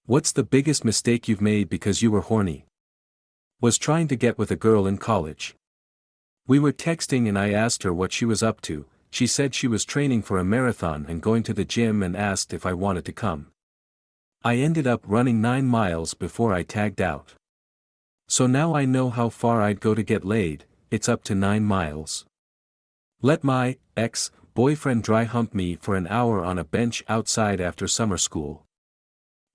What's the biggest mistake you've made because you were horny? Was trying to get with a girl in college. We were texting and I asked her what she was up to. She said she was training for a marathon and going to the gym and asked if I wanted to come. I ended up running 9 miles before I tagged out. So now I know how far I'd go to get laid, it's up to 9 miles. Let my ex-boyfriend dry hump me for an hour on a bench outside after summer school.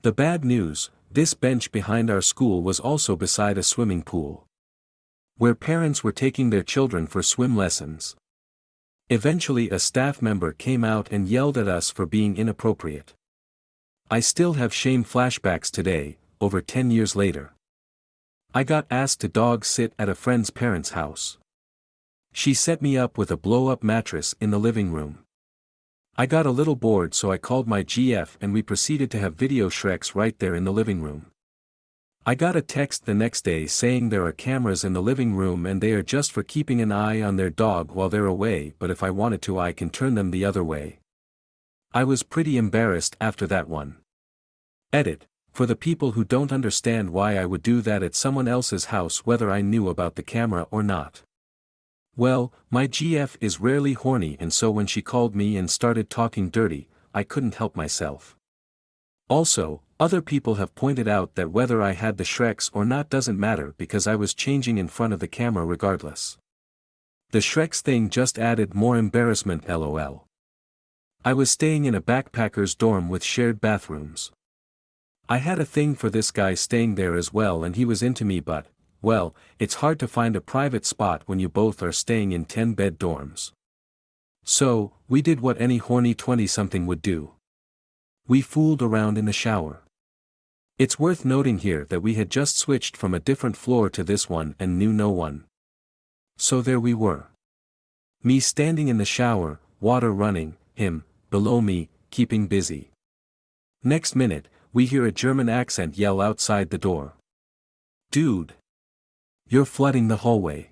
The bad news, this bench behind our school was also beside a swimming pool, where parents were taking their children for swim lessons. Eventually a staff member came out and yelled at us for being inappropriate. I still have shame flashbacks today, over 10 years later. I got asked to dog sit at a friend's parents' house. She set me up with a blow-up mattress in the living room. I got a little bored so I called my GF and we proceeded to have video Shreks right there in the living room. I got a text the next day saying there are cameras in the living room and they are just for keeping an eye on their dog while they're away, but if I wanted to I can turn them the other way. I was pretty embarrassed after that one. Edit, for the people who don't understand why I would do that at someone else's house whether I knew about the camera or not. Well, my GF is rarely horny and so when she called me and started talking dirty, I couldn't help myself. Also, other people have pointed out that whether I had the Shreks or not doesn't matter because I was changing in front of the camera regardless. The Shreks thing just added more embarrassment lol. I was staying in a backpacker's dorm with shared bathrooms. I had a thing for this guy staying there as well and he was into me but, well, it's hard to find a private spot when you both are staying in 10-bed dorms. So, we did what any horny 20-something would do. We fooled around in the shower. It's worth noting here that we had just switched from a different floor to this one and knew no one. So there we were. Me standing in the shower, water running, him, below me, keeping busy. Next minute, we hear a German accent yell outside the door. "Dude! You're flooding the hallway."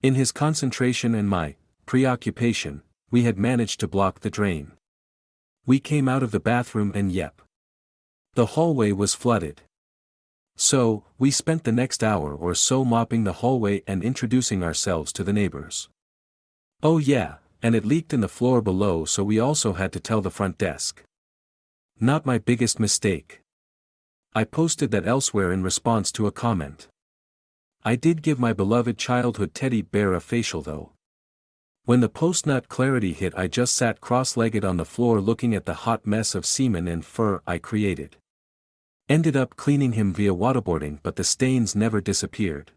In his concentration and my preoccupation, we had managed to block the drain. We came out of the bathroom and yep. The hallway was flooded. So, we spent the next hour or so mopping the hallway and introducing ourselves to the neighbors. Oh yeah, and it leaked in the floor below so we also had to tell the front desk. Not my biggest mistake. I posted that elsewhere in response to a comment. I did give my beloved childhood teddy bear a facial though. When the post-nut clarity hit I just sat cross-legged on the floor looking at the hot mess of semen and fur I created. Ended up cleaning him via waterboarding but the stains never disappeared.